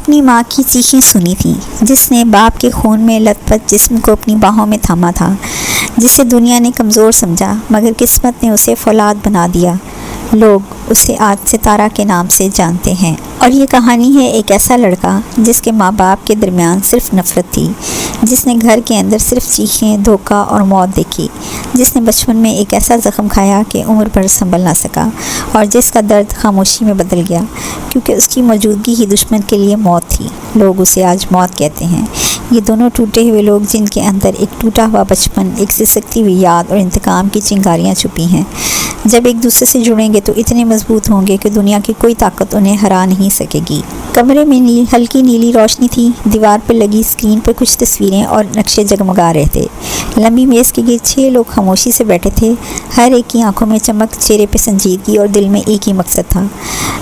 اپنی ماں کی چیخیں سنی تھیں، جس نے باپ کے خون میں لت پت جسم کو اپنی باہوں میں تھاما تھا، جسے دنیا نے کمزور سمجھا مگر قسمت نے اسے فولاد بنا دیا۔ لوگ اسے آج ستارہ کے نام سے جانتے ہیں۔ اور یہ کہانی ہے ایک ایسا لڑکا جس کے ماں باپ کے درمیان صرف نفرت تھی، جس نے گھر کے اندر صرف چیخیں، دھوکہ اور موت دیکھی، جس نے بچپن میں ایک ایسا زخم کھایا کہ عمر بھر سنبھل نہ سکا، اور جس کا درد خاموشی میں بدل گیا کیونکہ اس کی موجودگی ہی دشمن کے لیے موت تھی۔ لوگ اسے آج موت کہتے ہیں۔ یہ دونوں ٹوٹے ہوئے لوگ جن کے اندر ایک ٹوٹا ہوا بچپن، ایک سسکتی ہوئی یاد اور انتقام کی چنگاریاں چھپی ہیں، جب ایک دوسرے سے جڑیں گے تو اتنے مضبوط ہوں گے کہ دنیا کی کوئی طاقت انہیں ہرا نہیں سکے گی۔ کمرے میں ہلکی نیلی روشنی تھی، دیوار پر لگی اسکرین پر کچھ تصویریں اور نقشے جگمگا رہے تھے۔ لمبی میز کے گرد 6 لوگ خاموشی سے بیٹھے تھے، ہر ایک کی آنکھوں میں چمک، چہرے پہ سنجیدگی اور دل میں ایک ہی مقصد تھا۔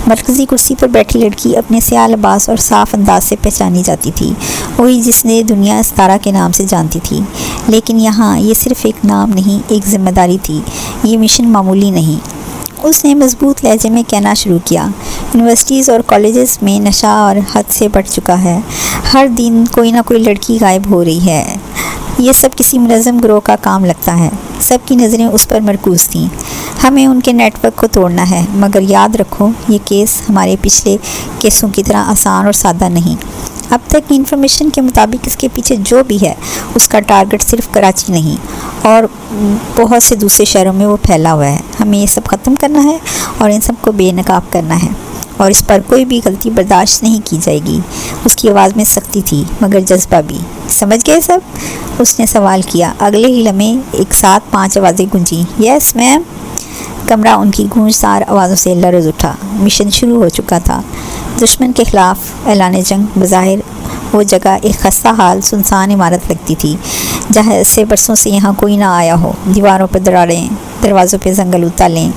مرکزی کرسی پر بیٹھی لڑکی اپنے سیاہ لباس اور صاف انداز سے پہچانی جاتی تھی، وہی جس نے دنیا ستارہ کے نام سے جانتی تھی۔ لیکن یہاں یہ صرف ایک نام نہیں، ایک ذمہ داری تھی، یہ مشن معمولی نہیں۔ اس نے مضبوط لہجے میں کہنا شروع کیا، یونیورسٹیز اور کالجز میں نشہ اور حد سے بڑھ چکا ہے، ہر دن کوئی نہ کوئی لڑکی غائب ہو رہی ہے، یہ سب کسی منظم گروہ کا کام لگتا ہے۔ سب کی نظریں اس پر مرکوز تھیں۔ ہمیں ان کے نیٹ ورک کو توڑنا ہے، مگر یاد رکھو یہ کیس ہمارے پچھلے کیسوں کی طرح آسان اور سادہ نہیں۔ اب تک کی انفارمیشن کے مطابق اس کے پیچھے جو بھی ہے اس کا ٹارگٹ صرف کراچی نہیں اور بہت سے دوسرے شہروں میں وہ پھیلا ہوا ہے۔ ہمیں یہ سب ختم کرنا ہے اور ان سب کو بے نقاب کرنا ہے، اور اس پر کوئی بھی غلطی برداشت نہیں کی جائے گی۔ اس کی آواز میں سختی تھی مگر جذبہ بھی۔ سمجھ گئے سب؟ اس نے سوال کیا۔ اگلے ہی لمحے ایک ساتھ 5 آوازیں گونجیں، یس میم۔ کمرہ ان کی گونجدار آوازوں سے لرز اٹھا۔ مشن شروع ہو چکا تھا۔ دشمن کے خلاف اعلان جنگ۔ بظاہر وہ جگہ ایک خستہ حال سنسان عمارت لگتی تھی، جہاں سے برسوں سے یہاں کوئی نہ آیا ہو۔ دیواروں پر دراڑیں، دروازوں پہ زنگلو تالیں،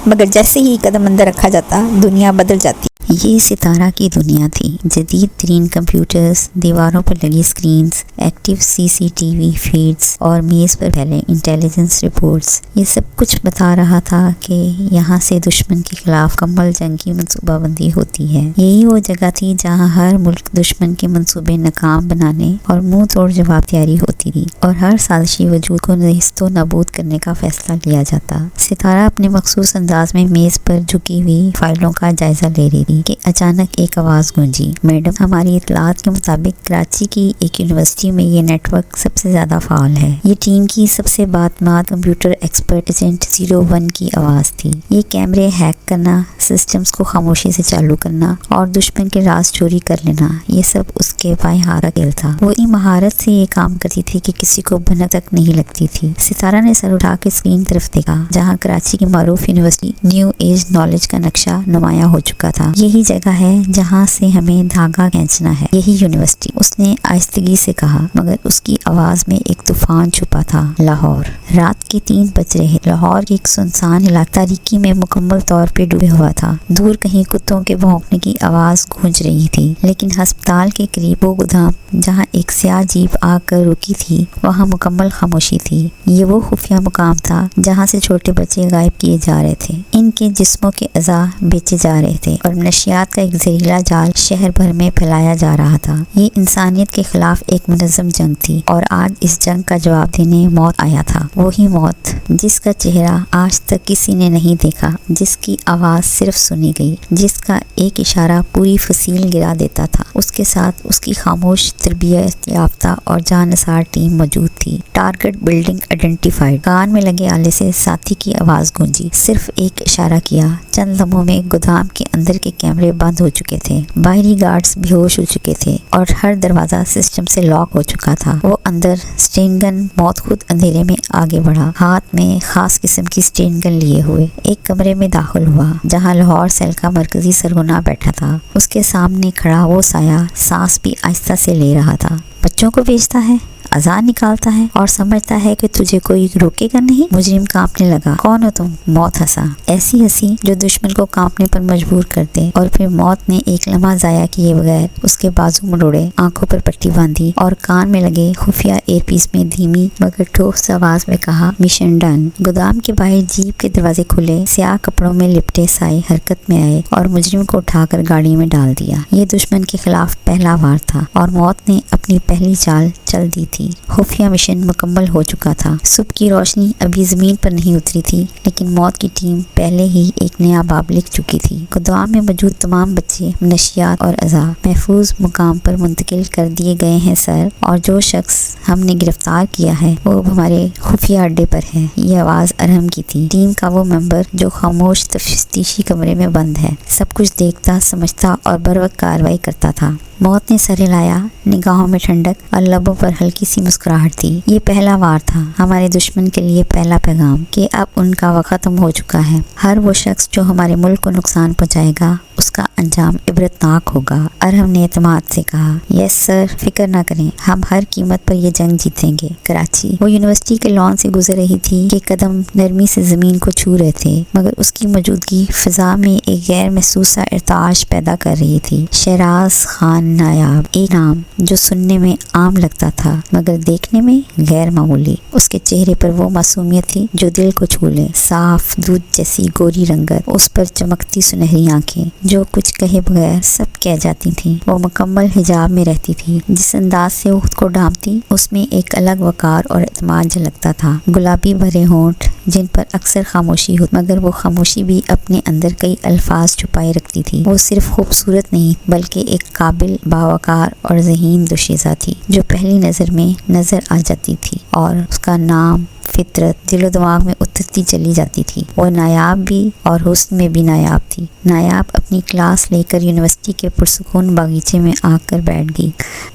مگر جیسے ہی قدم اندر رکھا جاتا دنیا بدل جاتی۔ یہ ستارہ کی دنیا تھی، جدید ترین کمپیوٹرز، دیواروں پر لگی سکرینز، ایکٹیو CCTV فیڈز اور میز پر پھیلے انٹیلیجنس رپورٹس۔ یہ سب کچھ بتا رہا تھا کہ یہاں سے دشمن کے خلاف مکمل جنگ کی منصوبہ بندی ہوتی ہے۔ یہی وہ جگہ تھی جہاں ہر ملک دشمن کے منصوبے ناکام بنانے اور منہ توڑ جواب تیاری ہوتی تھی، اور ہر سازشی وجود کو نیست و نابود کرنے کا فیصلہ لیا جاتا۔ ستارہ اپنے مخصوص انداز میں میز پر جھکی ہوئی فائلوں کا جائزہ لے رہی تھی کہ اچانک ایک آواز گونجی، میڈم، ہماری اطلاعات کے مطابق کراچی کی ایک یونیورسٹی میں یہ نیٹ ورک سب سے زیادہ فعال ہے۔ یہ ٹیم کی سب سے باتمات کمپیوٹر ایکسپرٹ ایجنٹ 01 کی آواز تھی۔ یہ کیمرے ہیک کرنا، سسٹمز کو خاموشی سے چالو کرنا اور دشمن کے راز چوری کر لینا، یہ سب اس کے پائے ہارا کھیل تھا۔ وہ اتنی مہارت سے یہ کام کرتی تھی کہ کسی کو بھنک تک نہیں لگتی تھی۔ ستارہ نے سر اٹھا کے اسکرین طرف دیکھا، جہاں کراچی کی معروف یونیورسٹی نیو ایج نالج کا نقشہ نمایاں ہو چکا تھا۔ یہی جگہ ہے جہاں سے ہمیں دھاگا کھینچنا ہے، یہی یونیورسٹی، اس نے آہستگی سے کہا، مگر اس کی آواز میں ایک طوفان چھپا تھا۔ لاہور، رات کے 3 بج رہے۔ لاہور کی ایک سنسان علاقہ تاریکی میں مکمل طور پہ ڈوبے ہوا تھا۔ دور کہیں کتوں کے بھونکنے کی آواز گونج رہی تھی، لیکن ہسپتال کے قریب وہ گودام جہاں ایک سیاہ جیپ آ کر رکی تھی، وہاں مکمل خاموشی تھی۔ یہ وہ خفیہ مقام تھا جہاں سے چھوٹے بچے غائب کیے جا رہے تھے، ان کے جسموں کے اعضاء بیچے جا رہے تھے، اور منشیات کا ایک زہریلا جال شہر بھر میں پھیلایا جا رہا تھا۔ یہ انسانیت کے خلاف ایک منظم جنگ تھی، اور آج اس جنگ کا جواب دینے موت آیا تھا۔ وہی موت جس کا چہرہ آج تک کسی نے نہیں دیکھا، جس کی آواز صرف سنی گئی، جس کا ایک اشارہ پوری فصیل گرا دیتا تھا۔ اس کے ساتھ اس کی خاموش، تربیت یافتہ اور جاننثار ٹیم موجود تھی۔ Target building identified. کان میں لگے آلے سے ساتھی کی آواز گونجی، صرف ایک اشارہ کیا۔ چند لمحوں میں گودام کے اندر کے کیمرے بند ہو چکے تھے، باہری گارڈز بے ہوش ہو چکے تھے، اور ہر دروازہ سسٹم سے لاک ہو چکا تھا۔ وہ اندر اسٹین گن، موت خود اندھیرے میں آگے بڑھا، ہاتھ میں خاص قسم کی اسٹین گن لیے ہوئے۔ ایک کمرے میں داخل ہوا جہاں لاہور سیل کا مرکزی سرغنہ بیٹھا تھا۔ اس کے سامنے کھڑا وہ سایہ سانس بھی آہستہ سے لے رہا تھا۔ بچوں کو بیچتا ہے؟ اذان نکالتا ہے اور سمجھتا ہے کہ تجھے کوئی روکے گا نہیں۔ مجرم کانپنے لگا۔ کون ہو تم؟ موت ہنسا، ایسی ہنسی جو دشمن کو کانپنے پر مجبور کر دے۔ اور پھر موت نے ایک لمحہ ضائع کیے بغیر اس کے بازو مروڑے، آنکھوں پر پٹی باندھی اور کان میں لگے خفیہ ایئر پیس میں دھیمی مگر ٹھوس آواز میں کہا، مشن ڈن۔ گودام کے باہر جیپ کے دروازے کھلے، سیاہ کپڑوں میں لپٹے سائے حرکت میں آئے اور مجرم کو اٹھا کر گاڑی میں ڈال دیا۔ یہ دشمن کے خلاف پہلا وار تھا اور موت نے اپنی پہلی چال چل دی تھی۔ خفیہ مشن مکمل ہو چکا تھا۔ صبح کی روشنی ابھی زمین پر نہیں اتری تھی، لیکن موت کی ٹیم پہلے ہی ایک نیا باب لکھ چکی تھی۔ گودام میں موجود تمام بچے، منشیات اور اعضاء محفوظ مقام پر منتقل کر دیے گئے ہیں سر، اور جو شخص ہم نے گرفتار کیا ہے وہ ہمارے خفیہ اڈے پر ہے۔ یہ آواز ارحم کی تھی، ٹیم کا وہ ممبر جو خاموش تفتیشی کمرے میں بند ہے، سب کچھ دیکھتا، سمجھتا اور بروقت کارروائی کرتا تھا۔ موت نے سر ہلایا، نگاہوں میں ٹھنڈک اور لبوں پر ہلکی سی مسکراہٹ تھی۔ یہ پہلا وار تھا، ہمارے دشمن کے لیے پہلا پیغام کہ اب ان کا وقت ختم ہو چکا ہے۔ ہر وہ شخص جو ہمارے ملک کو نقصان پہنچائے گا اس کا انجام عبرتناک ہوگا۔ ارحم نے اعتماد سے کہا، یس سر، فکر نہ کریں، ہم ہر قیمت پر یہ جنگ جیتیں گے۔ کراچی۔ وہ یونیورسٹی کے لان سے گزر رہی تھی کہ قدم نرمی سے زمین کو چھو رہے تھے، مگر اس کی موجودگی فضا میں ایک غیر محسوسہ ارتعاش پیدا کر رہی تھی۔ شہراز خان نایاب، ایک نام جو سننے میں عام لگتا تھا مگر دیکھنے میں غیر معمولی۔ اس کے چہرے پر وہ معصومیت تھی جو دل کو چھو لے، صاف دودھ جیسی گوری رنگت، اس پر چمکتی سنہری آنکھیں جو کچھ کہے بغیر سب کہہ جاتی تھیں۔ وہ مکمل حجاب میں رہتی تھی، جس انداز سے وہ خود کو ڈھانپتی اس میں ایک الگ وقار اور اعتماد جھلکتا تھا۔ گلابی بھرے ہونٹ جن پر اکثر خاموشی ہوتی، مگر وہ خاموشی بھی اپنے اندر کئی الفاظ چھپائے رکھتی تھی۔ وہ صرف خوبصورت نہیں بلکہ ایک قابل، باوقار اور ذہین دوشیزہ تھی جو پہلی نظر میں نظر آ جاتی تھی، اور اس کا نام فطرت دل و دماغ میں اترتی چلی جاتی تھی۔ وہ نایاب بھی اور حسن میں بھی نایاب تھی۔ نایاب اپنی کلاس لے کر یونیورسٹی کے پرسکون باغیچے میں آ کر بیٹھ گئی۔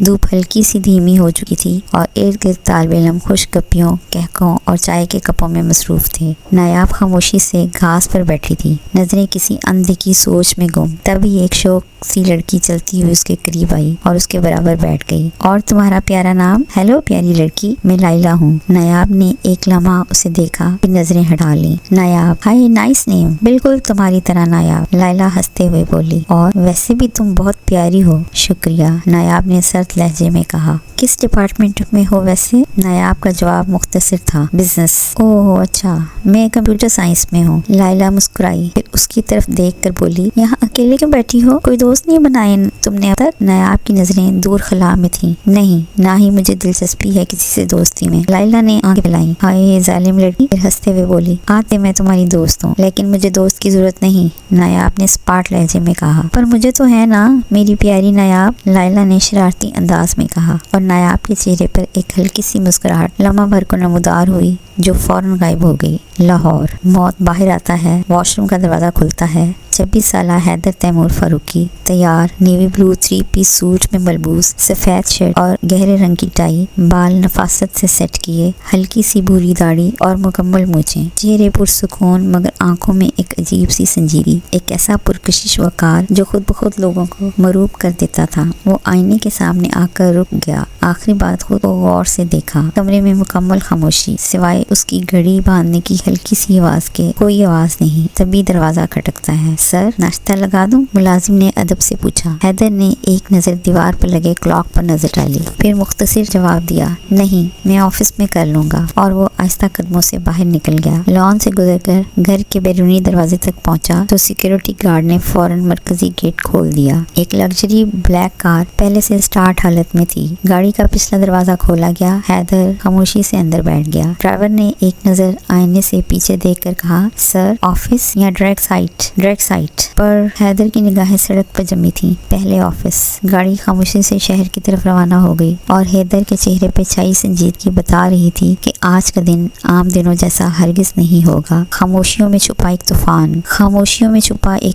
دھوپ ہلکی سی دھیمی ہو چکی تھی اور ارد گرد طالب علم خوش گپیوں، کہکوں اور چائے کے کپوں میں مصروف تھے۔ نایاب خاموشی سے گھاس پر بیٹھی تھی، نظریں کسی اندیکھی سوچ میں گم۔ تبھی ایک شوق سی لڑکی چلتی ہوئی اس کے قریب آئی اور اس کے برابر بیٹھ گئی۔ اور تمہارا پیارا نام؟ ہیلو پیاری لڑکی، میں لائلہ ہوں۔ نایاب نے ایک لمحہ اسے دیکھا، پھر نظریں ہٹا لی۔ نایاب، ہائی نائس نیم، بالکل تمہاری طرح نایاب، لائلہ ہنستے ہوئے بولی۔ اور ویسے بھی تم بہت پیاری ہو۔ شکریہ، نایاب نے سرد لہجے میں کہا۔ کس ڈپارٹمنٹ میں ہو ویسے؟ نایاب کا جواب مختصر تھا، بزنس۔ اوہ اچھا، میں کمپیوٹر سائنس میں ہوں۔ لائلہ مسکرائی، پھر اس کی طرف دیکھ کر بولی، یہاں اکیلے کیوں بیٹھی ہو؟ کوئی دوست نہیں بنائے تم نے اب تک؟ نایاب کی نظریں دور خلا میں تھیں۔ نہیں، نہ ہی مجھے دلچسپی ہے کسی سے دوستی میں۔ لائلہ نے آنکھیں پھیلائیں۔ ہائے ظالم لڑکی، پھر ہنستے ہوئے بولی، آتے میں تمہاری دوست ہوں لیکن مجھے دوست کی ضرورت نہیں، نایاب نے اسپاٹ لہجے میں کہا۔ پر مجھے تو ہے نا میری پیاری نایاب، لائلہ نے شرارتی انداز میں کہا، اور نایاب کے چہرے پر ایک ہلکی سی مسکراہٹ لمحہ بھر کو نمودار ہوئی جو فوراً غائب ہو گئی۔ لاہور۔ موت باہر آتا ہے، واش روم کا دروازہ کھلتا ہے۔ 26 سالہ حیدر تیمور فاروقی، تیار، نیوی بلو 3 پیس سوٹ میں ملبوس، سفید شرٹ اور گہرے رنگ کی ٹائی، بال نفاست سے سیٹ کیے، ہلکی سی بھوری داڑھی اور مکمل مونچھیں، چہرے پرسکون مگر آنکھوں میں ایک عجیب سی سنجیدگی، ایک ایسا پرکشش وقار جو خود بخود لوگوں کو مروب کر دیتا تھا۔ وہ آئینے کے سامنے آ کر رک گیا، آخری بات خود کو غور سے دیکھا۔ کمرے میں مکمل خاموشی، سوائے اس کی گھڑی باندھنے کی ہلکی سی آواز کے کوئی آواز نہیں۔ تبھی دروازہ کھٹکتا ہے۔ سر، ناشتہ لگا دوں؟ ملازم نے ادب سے پوچھا۔ حیدر نے ایک نظر دیوار پر لگے کلاک پر نظر ڈالی، پھر مختصر جواب دیا، نہیں، میں آفس میں کر لوں گا، اور وہ آہستہ قدموں سے باہر نکل گیا۔ لان سے گزر کر گھر کے بیرونی دروازے تک پہنچا تو سیکیورٹی گارڈ نے فوراً مرکزی گیٹ کھول دیا۔ ایک لگژری بلیک کار پہلے سے سٹارٹ حالت میں تھی۔ گاڑی کا پچھلا دروازہ کھولا گیا، حیدر خاموشی سے اندر بیٹھ گیا۔ ڈرائیور نے ایک نظر آئینے سے پیچھے دیکھ کر کہا، سر، آفس یا ڈائریکٹ سائٹ؟ پر حیدر کی نگاہیں سڑک پر جمی تھیں۔ پہلے آفس۔ گاڑی خاموشی سے شہر کی طرف روانہ ہو گئی، اور حیدر کے چہرے پہ چھائی سنجیدگی بتا رہی تھی کہ آج کا دن عام دنوں جیسا ہرگز نہیں ہوگا۔ خاموشیوں میں چھپا ایک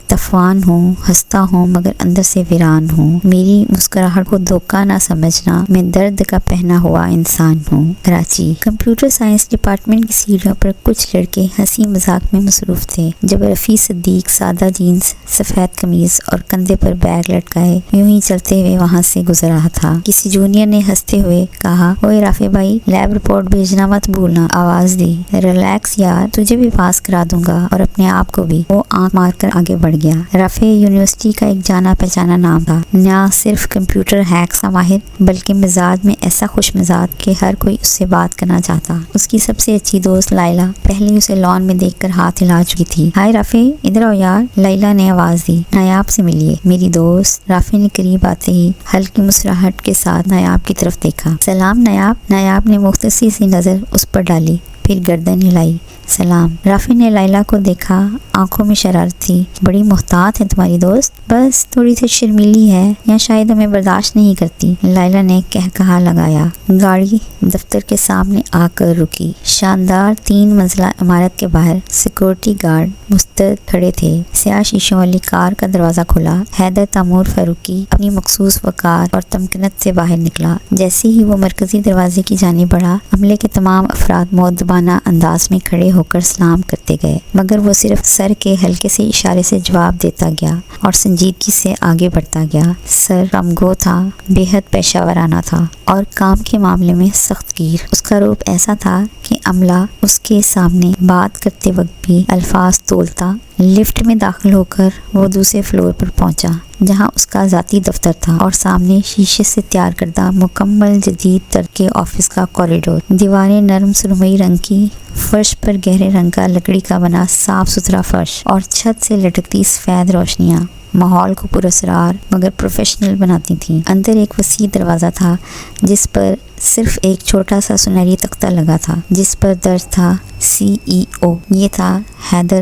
طوفان ہوں، ہنستا ہوں مگر اندر سے ویران ہوں۔ میری مسکراہٹ کو دھوکہ نہ سمجھنا، میں درد کا پہنا ہوا انسان ہوں۔ کراچی۔ کمپیوٹر سائنس ڈپارٹمنٹ کی سیڑھیوں پر کچھ پانچ لڑکے ہنسی مذاق میں مصروف تھے جب رفیع صدیق سادہ جینز، سفید قمیض اور کندھے پر بیگ لٹکائے یوں ہی چلتے ہوئے وہاں سے گزر رہا تھا۔ کسی جونیئر نے ہنستے ہوئے کہا، اوئے رافع بھائی، لیب رپورٹ بھیجنا مت بھولنا۔ آواز دی، ریلیکس یار، تجھے بھی پاس کرا دوں گا اور اپنے آپ کو بھی۔ وہ آنکھ مار کر آگے بڑھ گیا۔ رافع یونیورسٹی کا ایک جانا پہچانا نام تھا، نہ صرف کمپیوٹر ہیکس کا ماہر بلکہ مزاج میں ایسا خوش مزاج کہ ہر کوئی اس سے بات کرنا چاہتا۔ اس کی سب سے اچھی دوست لائلہ پہلے اسے لان میں دیکھ کر ہاتھ ہلا چکی تھی۔ ہائے رافع، ادھر آؤ یار، لائلہ نے آواز دی۔ نایاب سے ملیے میری دوست۔ رافع نے قریب آتے ہی ہلکی مسکراہٹ کے ساتھ نایاب کی طرف دیکھا۔ سلام نایاب۔ نایاب نے مختصر سی نظر اس پر ڈالی، پھر گردن ہلائی۔ سلام۔ رافع نے لائلہ کو دیکھا، آنکھوں میں شرارت تھی۔ بڑی محتاط ہے تمہاری دوست، بس تھوڑی سی شرمیلی ہے یا شاید ہمیں برداشت نہیں کرتی، لائلہ نے کہا لگایا۔ گاڑی دفتر کے سامنے آ کر رکی۔ شاندار 3 منزلہ عمارت کے باہر سیکورٹی گارڈ مستعد کھڑے تھے۔ سیاہ شیشوں والی کار کا دروازہ کھلا۔ حیدر تیمور فاروقی اپنی مخصوص وقار اور تمکنت سے باہر نکلا۔ جیسے ہی وہ مرکزی دروازے کی جانب بڑھا، عملے کے تمام افراد مؤدبانہ انداز میں کھڑے ہو کر سلام کرتے گئے، مگر وہ صرف سر کے ہلکے سے اشارے سے جواب دیتا گیا اور سنجیدگی سے آگے بڑھتا گیا۔ سر کمگو تھا، بے حد پیشہ ورانہ تھا اور کام کے معاملے میں سخت گیر۔ اس کا روپ ایسا تھا کہ عملہ اس کے سامنے بات کرتے وقت بھی الفاظ تولتا۔ لفٹ میں داخل ہو کر وہ دوسرے فلور پر پہنچا جہاں اس کا ذاتی دفتر تھا اور سامنے شیشے سے تیار کردہ مکمل جدید تر کے آفس کا کوریڈور۔ دیواریں نرم سرمئی رنگ کی، فرش پر گہرے رنگ کا لکڑی کا بنا صاف ستھرا فرش اور چھت سے لٹکتی سفید روشنیاں ماحول کو پراسرار مگر پروفیشنل بناتی تھیں۔ اندر ایک وسیع دروازہ تھا جس پر صرف ایک چھوٹا سا سنہری تختہ لگا تھا جس پر درج تھا CEO۔ یہ تھا حیدر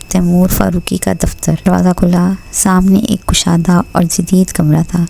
تیمور فاروقی کا دفتر۔ دروازہ کھلا۔ سامنے ایک کشادہ اور جدید کمرہ تھا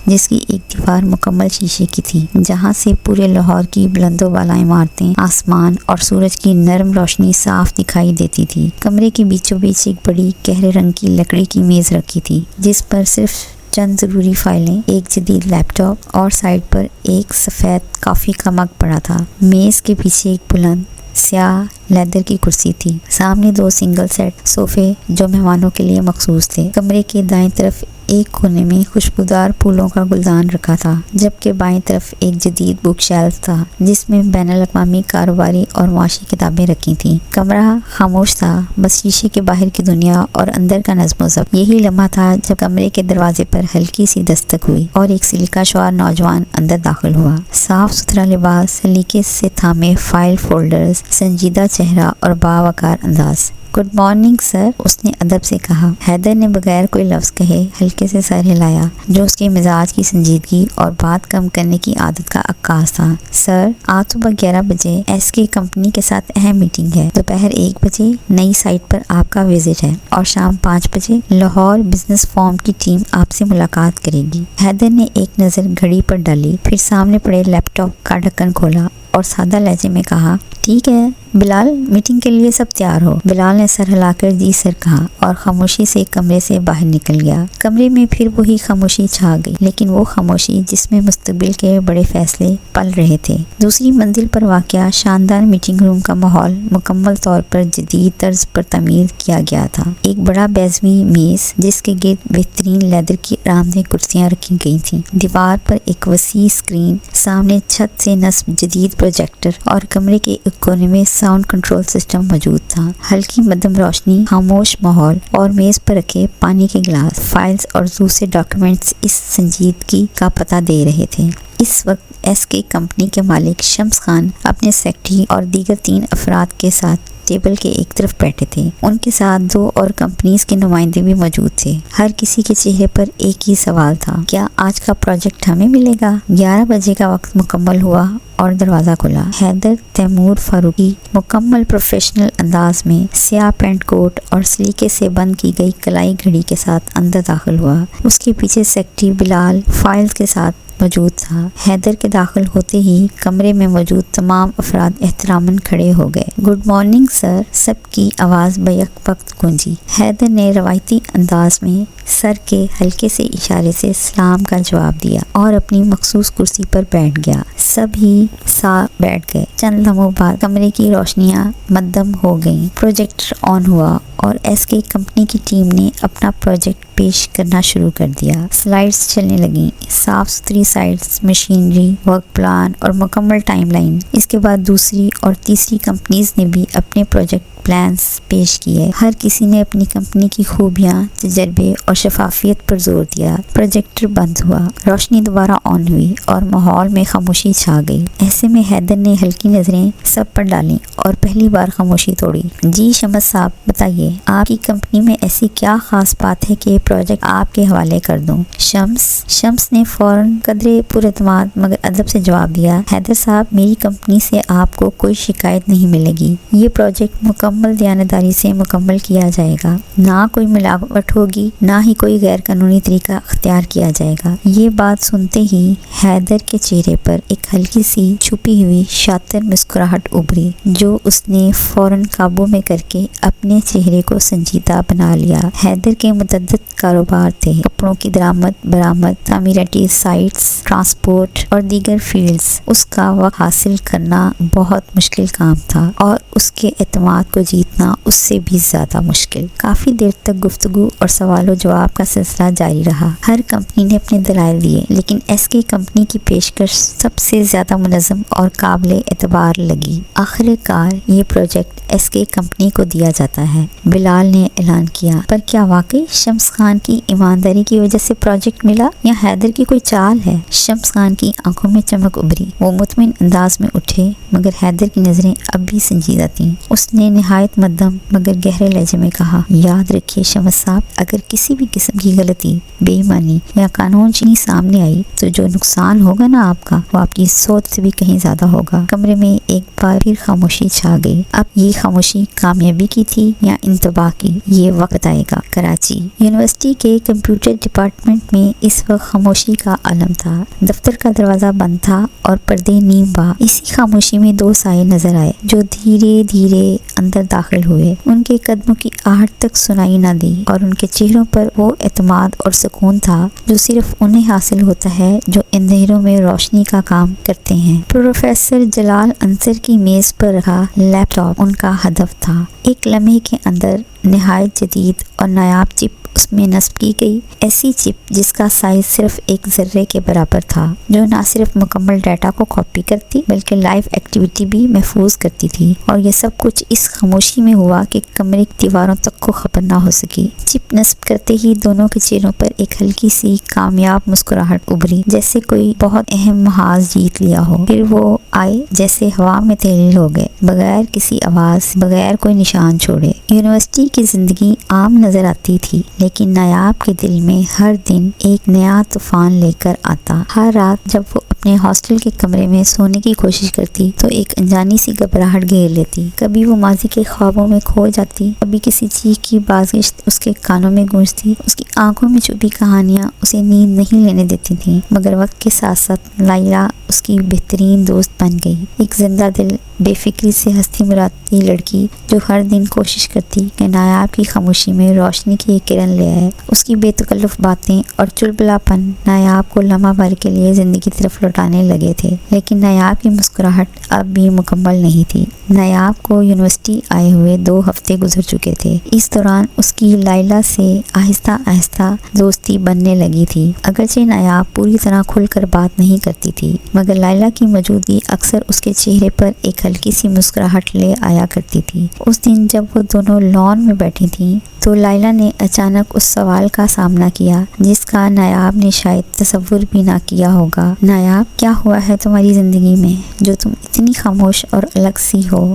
جس کی ایک دیوار مکمل شیشے کی تھی، جہاں سے پورے لاہور کی بلند و بالا عمارتیں، آسمان اور سورج کی نرم روشنی صاف دکھائی دیتی تھی۔ کمرے کے بیچوں بیچ ایک بڑی گہرے رنگ کی لکڑی کی میز رکھی تھی جس پر صرف چند ضروری فائلیں، ایک جدید لیپ ٹاپ اور سائڈ پر ایک سفید کافی کا مگ پڑا تھا۔ میز کے پیچھے ایک بلند سیاہ لیدر کی کرسی تھی۔ سامنے 2 سنگل سیٹ صوفے جو مہمانوں کے لیے مخصوص تھے۔ کمرے کے دائیں طرف ایک کونے میں خوشبودار پھولوں کا گلدان رکھا تھا، جبکہ بائیں طرف ایک جدید بک شیلف تھا جس میں بین الاقوامی کاروباری اور معاشی کتابیں رکھی تھیں۔ کمرہ خاموش تھا، بس شیشے کے باہر کی دنیا اور اندر کا نظم و ضبط۔ یہی لمحہ تھا جب کمرے کے دروازے پر ہلکی سی دستک ہوئی اور ایک سلیقہ شعار نوجوان اندر داخل ہوا۔ صاف ستھرا لباس، سلیقے سے تھامے فائل فولڈرز، سنجیدہ چہرہ اور باوقار انداز۔ گڈ مارننگ سر، اس نے ادب سے کہا۔ حیدر نے بغیر کوئی لفظ کہے ہلکے سے سر ہلایا، جو اس کے مزاج کی سنجیدگی اور بات کم کرنے کی عادت کا عکاس تھا۔ سر، آج صبح 11 بجے SK کمپنی کے ساتھ اہم میٹنگ ہے، دوپہر 1 بجے نئی سائٹ پر آپ کا وزٹ ہے اور شام 5 بجے لاہور بزنس فورم کی ٹیم آپ سے ملاقات کرے گی۔ حیدر نے ایک نظر گھڑی پر ڈالی، پھر سامنے پڑے لیپ ٹاپ کا ڈھکن کھولا اور سادہ لہجے میں کہا، ٹھیک ہے بلال، میٹنگ کے لیے سب تیار ہو۔ بلال نے سر ہلا کر جی سر کہا اور خاموشی سے کمرے سے باہر نکل گیا۔ کمرے میں پھر وہی خاموشی چھا گئی، لیکن وہ خاموشی جس میں مستقبل کے بڑے فیصلے پل رہے تھے۔ دوسری منزل پر واقع شاندار میٹنگ روم کا ماحول مکمل طور پر جدید طرز پر تعمیر کیا گیا تھا۔ ایک بڑا بیضوی میز جس کے گرد بہترین لیدر کی آرام دہ کرسیاں رکھی گئی تھیں، دیوار پر ایک وسیع اسکرین، سامنے چھت سے نصب جدید پروجیکٹر اور کمرے کے ایک کونے میں ساؤنڈ کنٹرول سسٹم موجود تھا۔ ہلکی مدھم روشنی، خاموش ماحول اور میز پر رکھے پانی کے گلاس، فائلز اور دوسرے ڈاکیومنٹس اس سنجیدگی کا پتہ دے رہے تھے۔ اس وقت SK کمپنی کے مالک شمس خان اپنے سیکرٹری اور دیگر 3 افراد کے ساتھ ٹیبل کے ایک طرف بیٹھے تھے۔ ان کے ساتھ 2 اور کمپنیز کے نمائندے بھی موجود تھے۔ ہر کسی کے چہرے پر ایک ہی سوال تھا، کیا آج کا پروجیکٹ ہمیں ملے گا؟ 11 بجے کا وقت مکمل ہوا اور دروازہ کھلا۔ حیدر تیمور فاروقی مکمل پروفیشنل انداز میں سیاہ پینٹ کوٹ اور سلیقے سے بند کی گئی کلائی گھڑی کے ساتھ اندر داخل ہوا۔ اس کے پیچھے سیکرٹری بلال فائلز کے ساتھ موجود تھا۔ حیدر کے داخل ہوتے ہی کمرے میں موجود تمام افراد احتراماً کھڑے ہو گئے۔ گڈ مارننگ سر، سب کی آواز بیک وقت گونجی۔ حیدر نے روایتی انداز میں سر کے ہلکے سے اشارے سے سلام کا جواب دیا اور اپنی مخصوص کرسی پر بیٹھ گیا۔ سب ہی ساتھ بیٹھ گئے۔ چند لمحوں بعد کمرے کی روشنیاں مدھم ہو گئیں، پروجیکٹر آن ہوا اور ایس کے کمپنی کی ٹیم نے اپنا پروجیکٹ پیش کرنا شروع کر دیا۔ سلائیڈز چلنے لگیں، صاف ستھری سلائیڈز، مشینری، ورک پلان اور مکمل ٹائم لائن۔ اس کے بعد دوسری اور تیسری کمپنیز نے بھی اپنے پروجیکٹ پلانز پیش کیے۔ ہر کسی نے اپنی کمپنی کی خوبیاں، تجربے اور شفافیت پر زور دیا۔ پروجیکٹر بند ہوا، روشنی دوبارہ آن ہوئی اور ماحول میں خاموشی چھا گئی۔ ایسے میں حیدر نے ہلکی نظریں سب پر ڈالیں اور پہلی بار خاموشی توڑی۔ جی شمس صاحب، بتائیے آپ کی کمپنی میں ایسی کیا خاص بات ہے کہ پروجیکٹ آپ کے حوالے کر دوں؟ شمس نے فوراً قدرے پر اعتماد مگر ادب سے جواب دیا، حیدر صاحب، میری کمپنی سے آپ کو کوئی شکایت نہیں ملے گی۔ یہ پروجیکٹ مکمل دیانتداری سے مکمل کیا جائے گا، نہ کوئی ملاوٹ ہوگی، نہ ہی کوئی غیر قانونی طریقہ اختیار کیا جائے گا۔ یہ بات سنتے ہی حیدر کے چہرے پر ایک ہلکی سی چھپی ہوئی شاطر مسکراہٹ ابھری، جو اس نے فوراً قابو میں کر کے اپنے چہرے کو سنجیدہ بنا لیا۔ حیدر کے متعدد کاروبار تھے، کپڑوں کی درآمد برآمد، تعمیراتی سائٹس، ٹرانسپورٹ اور دیگر فیلڈز۔ اس کا وقت حاصل کرنا بہت مشکل کام تھا اور اس کے اعتماد کو جیتنا اس سے بھی زیادہ مشکل۔ کافی دیر تک گفتگو اور سوال و جواب کا سلسلہ جاری رہا۔ ہر کمپنی نے اپنے دلائل دیے، لیکن ایس کے کمپنی کی پیشکش سب سے زیادہ منظم اور قابل اعتبار لگی۔ آخر کار یہ پروجیکٹ ایس کے کمپنی کو دیا جاتا ہے، بلال نے اعلان کیا۔ پر کیا واقعی شمس خان کی ایمانداری کی وجہ سے پروجیکٹ ملا یا حیدر کی کوئی چال ہے؟ شمس خان کی آنکھوں میں چمک ابھری۔ وہ مطمئن انداز میں اٹھے، مگر حیدر کی نظریں اب بھی سنجیدہ تھیں۔ اس نے نہایت مدھم مگر گہرے لہجے میں کہا، یاد رکھیے شمس صاحب، اگر کسی بھی قسم کی غلطی، بے ایمانی یا قانون چینی سامنے آئی تو جو نقصان ہوگا نا آپ کا، وہ آپ کی سوچ سے بھی کہیں زیادہ ہوگا۔ کمرے میں ایک بار پھر خاموشی چھا گئی۔ اب یہ خاموشی کامیابی کی تھی یا انتباہ کی، یہ وقت بتائے گا۔ کراچی یونیورسٹی کے کمپیوٹر ڈپارٹمنٹ میں اس وقت خاموشی کا عالم تھا۔ دفتر کا دروازہ بند تھا اور پردے نیم با۔ اسی خاموشی میں دو سائے نظر آئے جو دھیرے دھیرے اندر داخل ہوئے۔ ان کے قدموں کی آہٹ تک سنائی نہ دی اور ان کے چہروں پر وہ اعتماد اور سکون تھا جو صرف انہیں حاصل ہوتا ہے جو اندھیروں میں روشنی کا کام کرتے ہیں۔ پروفیسر جلال انصر کی میز پر رکھا لیپ ٹاپ ان کا ہدف تھا۔ ایک لمحے کے اندر نہایت جدید اور نایاب چپ اس میں نصب کی گئی، ایسی چپ جس کا سائز صرف ایک ذرے کے برابر تھا، جو نہ صرف مکمل ڈیٹا کو کاپی کرتی بلکہ لائیو ایکٹیویٹی بھی محفوظ کرتی تھی۔ اور یہ سب کچھ اس خاموشی میں ہوا کہ کمرے کی دیواروں تک کو خبر نہ ہو سکی۔ چپ نصب کرتے ہی دونوں کے چہروں پر ایک ہلکی سی کامیاب مسکراہٹ ابھری، جیسے کوئی بہت اہم محاذ جیت لیا ہو۔ پھر وہ آئے جیسے ہوا میں تحلیل ہو گئے، بغیر کسی آواز، بغیر کوئی نشان چھوڑے۔ یونیورسٹی کی زندگی عام نظر آتی تھی، لیکن نایاب کے دل میں ہر دن ایک نیا طوفان لے کر آتا۔ ہر رات جب وہ اپنے ہاسٹل کے کمرے میں سونے کی کوشش کرتی تو ایک انجانی سی گھبراہٹ گھیر لیتی۔ کبھی وہ ماضی کے خوابوں میں کھو جاتی، کبھی کسی چیخ کی بازگشت اس کے کانوں میں گونجتی۔ اس کی آنکھوں میں چھپی کہانیاں اسے نیند نہیں لینے دیتی تھیں، مگر وقت کے ساتھ ساتھ لائلہ اس کی بہترین دوست بن گئی، ایک زندہ دل، بے فکری سے ہستی مراتی لڑکی جو ہر دن کوشش کرتی کہ نایاب کی خاموشی میں روشنی کی ایک کرن لے آئے۔ اس کی بے تکلف باتیں اور چلبلاپن نایاب کو لمحہ بھر کے لیے زندگی کی طرف لوٹانے لگے تھے، لیکن نایاب کی مسکراہٹ اب بھی مکمل نہیں تھی۔ نایاب کو یونیورسٹی آئے ہوئے 2 ہفتے گزر چکے تھے۔ اس دوران اس کی لائلہ سے آہستہ آہستہ دوستی بننے لگی تھی۔ اگرچہ نایاب پوری طرح کھل کر بات نہیں کرتی تھی، مگر لائلہ کی موجودگی اکثر اس کے چہرے پر ایک ہلکی سی مسکراہٹ لے آیا کرتی تھی۔ اس دن جب وہ دونوں لان میں بیٹھی تھیں تو لائلہ نے اچانک اس سوال کا سامنا کیا جس کا نایاب نے شاید تصور بھی نہ کیا ہوگا۔ نایاب، کیا ہوا ہے تمہاری زندگی میں جو تم اتنی خاموش اور الگ سی ہو؟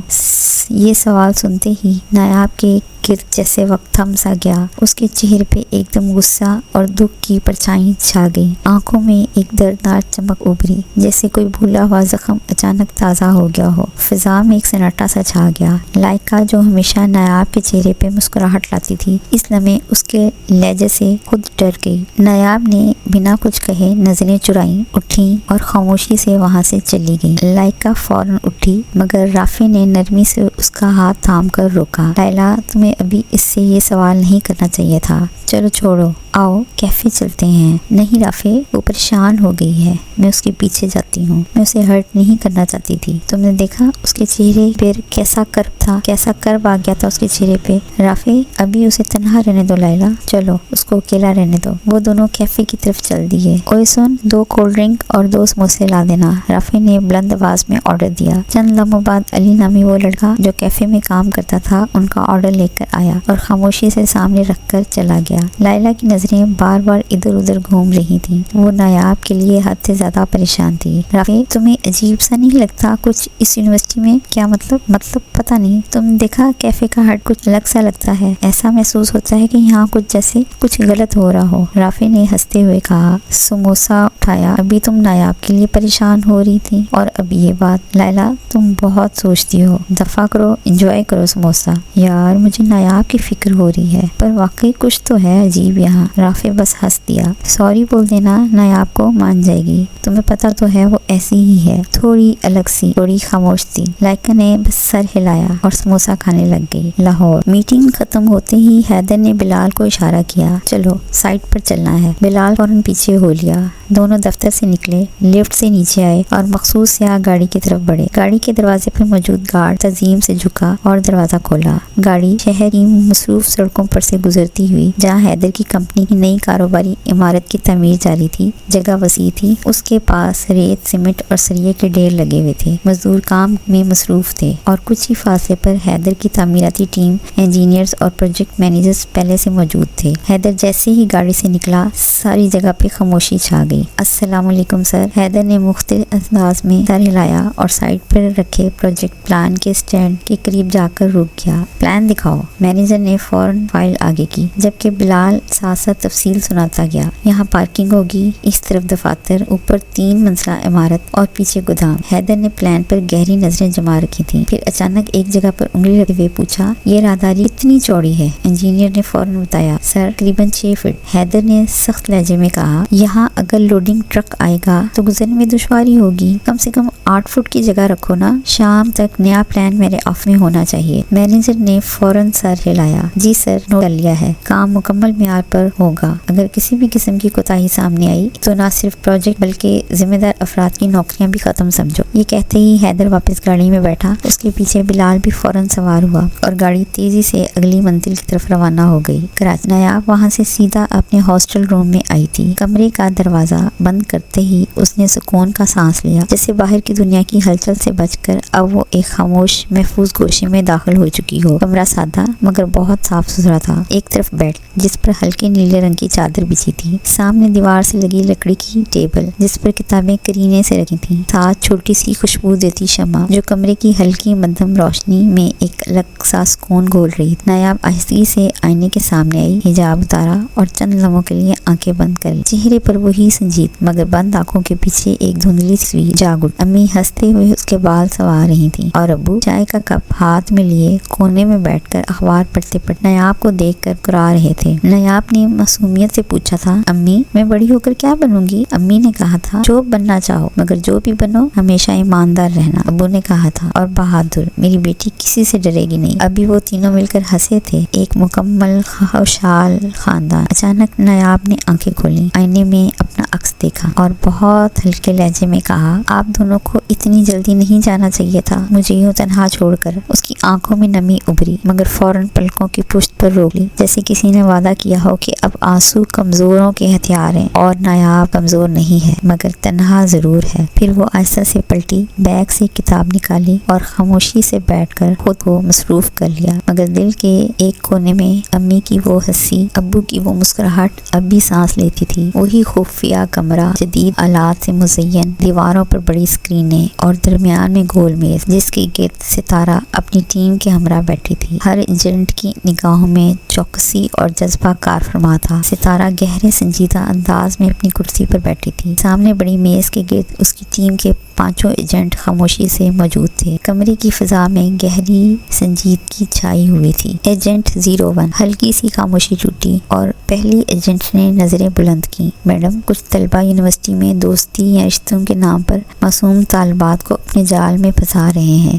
یہ سوال سنتے ہی نایاب کے گرد جیسے وقت تھم سا گیا۔ اس کے چہرے پہ ایک دم غصہ اور دکھ کی پرچھائی چھا گئی، آنکھوں میں ایک دردناک چمک ابھری، جیسے کوئی بھولا ہوا زخم اچانک تازہ ہو گیا ہو۔ فضا میں ایک سناٹا سا چھا گیا۔ لائکا جو ہمیشہ نایاب کے چہرے پہ مسکراہٹ لاتی تھی، اس لمحے اس کے لہجے سے خود ڈر گئی۔ نایاب نے بنا کچھ کہے نظریں چرائیں، اٹھیں اور خاموشی سے وہاں سے چلی گئی۔ لائکا فوراً اٹھی، مگر رافع نے نرمی سے اس کا ہاتھ تھام کر روکا۔ لیلا، تمہیں ابھی اس سے یہ سوال نہیں کرنا چاہیے تھا۔ چلو چھوڑو، آؤ کیفے چلتے ہیں۔ نہیں رافع، وہ پریشان ہو گئی ہے، میں اس کے پیچھے جاتی ہوں، میں اسے ہرٹ نہیں کرنا چاہتی تھی۔ تم نے دیکھا اس کے چہرے پر کیسا کرب تھا، کیسا کرب آ گیا تھا اس کے چہرے پہ۔ رافع، ابھی اسے تنہا رہنے دو لیلا، چلو اس کو اکیلا رہنے دو۔ وہ دونوں کیفے کی طرف چل دیے۔ اوے سن، 2 کولڈ ڈرنک اور 2 سموسے لا دینا، رافع نے بلند آواز میں آرڈر دیا۔ چند لمحوں بعد علی نامی وہ لڑکا جو کیفے میں کام کرتا تھا ان کا آرڈر لے کر آیا اور خاموشی سے سامنے رکھ کر چلا گیا۔ لیلا کی نظریں بار بار ادھر ادھر گھوم رہی تھیں، وہ نایاب کے لیے حد سے زیادہ پریشان تھی۔ رافع، تمہیں عجیب سا نہیں لگتا کچھ اس یونیورسٹی میں؟ کیا مطلب پتہ نہیں، تم دیکھا کیفے کا ہٹ کچھ الگ سا لگتا ہے، ایسا محسوس ہوتا ہے کہ یہاں کچھ جیسے کچھ غلط ہو رہا ہو۔ رافع نے ہنستے ہوئے کہا۔ سموسا اٹھایا۔ ابھی تم نایاب کے لیے پریشان ہو رہی تھی اور اب یہ بات؟ لیلا، تم بہت سوچتی ہو، دفع کرو، انجوائے کرو سموسا۔ یار مجھے نایاب کی فکر ہو رہی ہے، پر واقعی کچھ تو ہے عجیب یہاں۔ رافع بس ہنس دیا۔ سوری بول دینا، نایاب کو مان جائے گی، تمہیں پتا تو ہے وہ ایسی ہی ہے، تھوڑی الگ سی، تھوڑی خاموش تھی۔ لائکا نے بس سر ہلایا اور سموسا کھانے لگ گئی۔ لاہور۔ میٹنگ ختم ہوتے ہی حیدر نے بلال کو اشارہ کیا، چلو سائٹ پر چلنا ہے۔ بلال فوراً پیچھے ہو لیا۔ دونوں دفتر سے نکلے، لفٹ سے نیچے آئے اور مخصوص سیاہ گاڑی کی طرف بڑھے۔ گاڑی کے دروازے پر موجود گارڈ تعظیم سے جھکا اور دروازہ کھولا۔ گاڑی شہر کی مصروف سڑکوں پر سے گزرتی ہوئی جہاں حیدر کی کمپنی کی نئی کاروباری عمارت کی تعمیر جاری تھی، جگہ وسیع تھی، اس کے پاس ریت، سیمنٹ اور سریے کے ڈھیر لگے ہوئے تھے۔ مزدور کام میں مصروف تھے اور کچھ ہی فاصلے پر حیدر کی تعمیراتی ٹیم، انجینئرز اور پروجیکٹ مینیجرز پہلے سے موجود تھے۔ حیدر جیسے ہی گاڑی سے نکلا، ساری جگہ پہ خاموشی چھا گئی۔ السلام علیکم سر۔ حیدر نے مختلف انداز میں سر ہلایا اور سائٹ پر رکھے پروجیکٹ پلان کے سٹینڈ کے قریب جا کر رک گیا۔ پلان دکھاؤ۔ مینیجر نے فوراً فائل آگے کی، جبکہ بلال ساتھ ساتھ تفصیل سناتا گیا۔ یہاں پارکنگ ہوگی، اس طرف دفاتر، اوپر 3 منزلہ عمارت اور پیچھے گودام۔ حیدر نے پلان پر گہری نظریں جما رکھی تھیں، پھر اچانک ایک جگہ پر انگلی رکھتے ہوئے پوچھا، یہ راہداری کتنی چوڑی ہے؟ انجینئر نے فوراً بتایا، سر تقریباً 6 فٹ۔ حیدر نے سخت لہجے میں کہا، یہاں اگر لوڈنگ ٹرک آئے گا تو گزرنے میں دشواری ہوگی، کم سے کم 8 فٹ کی جگہ رکھو نا، شام تک نیا پلان میرے آف میں ہونا چاہیے۔ مینیجر نے فوراً سر ہلایا، جی سر، نوٹ کر لیا ہے، کام مکمل معیار پر ہوگا۔ اگر کسی بھی قسم کی کوتاہی سامنے آئی تو نہ صرف پروجیکٹ بلکہ ذمہ دار افراد کی نوکریاں بھی ختم سمجھو۔ یہ کہتے ہی حیدر واپس گاڑی میں بیٹھا، اس کے پیچھے بلال بھی فوراً سوار ہوا اور گاڑی تیزی سے اگلی منزل کی طرف روانہ ہو گئی۔ کراچی۔ نایاب وہاں سے سیدھا اپنے ہاسٹل روم میں آئی تھی۔ کمرے کا دروازہ بند کرتے ہی اس نے سکون کا سانس لیا، جیسے باہر کی دنیا کی ہلچل سے بچ کر اب وہ ایک خاموش محفوظ گوشے میں داخل ہو چکی ہو۔ کمرہ سادہ مگر بہت صاف ستھرا تھا۔ ایک طرف بیڈ جس پر ہلکے نیلے رنگ کی چادر بچھی تھی، سامنے دیوار سے لگی لکڑی کی ٹیبل جس پر کتابیں کرینے سے رکھی تھیں، ساتھ چھوٹی سی خوشبو دیتی شمع جو کمرے کی ہلکی مدھم روشنی میں ایک الگ سا سکون گھول رہی تھی۔ نایاب آہستگی سے آئینے کے سامنے آئی، حجاب اتارا اور چند لمحوں کے لیے آنکھیں بند کر لی۔ چہرے پر وہی سنجید مگر بند آنکھوں کے پیچھے ایک دھندلی سی جاگ اٹھی۔ امی ہنستے ہوئے اس کے بال سنوار رہی تھیں اور ابو چائے کا کپ ہاتھ میں لیے کونے میں بیٹھ کر اخبار پڑھتے پڑھتے نایاب کو دیکھ کر کرا رہے تھے۔ نایاب نے معصومیت سے پوچھا تھا، امی میں بڑی ہو کر کیا بنوں گی؟ امی نے کہا تھا، جو بننا چاہو، مگر جو بھی بنو ہمیشہ ایماندار رہنا۔ ابو نے کہا تھا، اور بہادر، میری بیٹی کسی سے ڈرے گی نہیں۔ ابھی وہ تینوں مل کر ہنسے تھے، ایک مکمل خوشحال خاندان۔ اچانک نایاب نے آنکھیں کھولی، آئینے میں اپنا عکس دیکھا اور بہت ہلکے لہجے میں کہا، آپ دونوں کو اتنی جلدی نہیں جانا چاہیے تھا، مجھے یوں تنہا چھوڑ کر۔ اس کی آنکھوں میں نمی ابھری مگر فوراً پلکوں کی پشت پر روک لی، جیسے کسی نے وعدہ کیا ہو کہ اب آنسو کمزوروں کے ہتھیار ہیں اور نایاب کمزور نہیں ہے مگر تنہا ضرور ہے۔ پھر وہ آہستہ سے پلٹی، بیگ سے کتاب نکالی اور خاموشی سے بیٹھ کر خود کو مصروف کر لیا، مگر دل کے ایک کونے میں امی کی وہ ہنسی، ابو کی وہ مسکراہٹ اب بھی سانس لیتی تھی۔ وہی خفیہ کمرہ، جدید آلات سے مزین، دیواروں پر بڑی اسکرینیں اور درمیان میں گول میز جس کے گرد ستارہ اپنی ٹیم کے ہمراہ بیٹھی تھی۔ ہر ایجنٹ کی نگاہوں میں چوکسی اور جذبہ کار فرما تھا۔ ستارہ گہرے سنجیدہ انداز میں اپنی کرسی پر بیٹھی تھی، سامنے بڑی میز کے گرد اس کی ٹیم کے 5 ایجنٹ خاموشی سے موجود تھے۔ کمرے کی فضا میں گہری سنجیدگی چھائی ہوئی تھی۔ ایجنٹ 01، ہلکی سی خاموشی ٹوٹی اور پہلی ایجنٹ نے نظریں بلند کی۔ میڈم، کچھ طلبہ یونیورسٹی میں دوستی یا رشتوں کے نام پر معصوم طالبات کو اپنے جال میں پھنسا رہے ہیں۔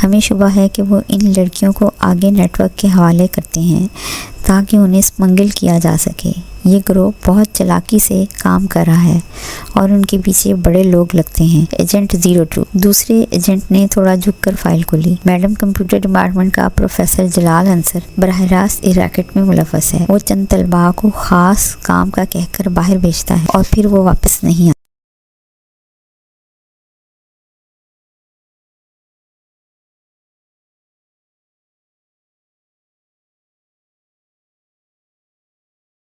ہمیں شبہ ہے کہ وہ ان لڑکیوں کو آگے نیٹ ورک کے حوالے کرتے ہیں تاکہ انہیں اسمگل کیا جا سکے۔ یہ گروہ بہت چلاکی سے کام کر رہا ہے اور ان کے پیچھے بڑے لوگ لگتے ہیں۔ ایجنٹ 02، دوسرے ایجنٹ نے تھوڑا جھک کر فائل کھولی۔ میڈم، کمپیوٹر ڈپارٹمنٹ کا پروفیسر جلال انصر براہ راست اس ریکٹ میں ملوث ہے۔ وہ چند طلباء کو خاص کام کا کہہ کر باہر بھیجتا ہے اور پھر وہ واپس نہیں آتا۔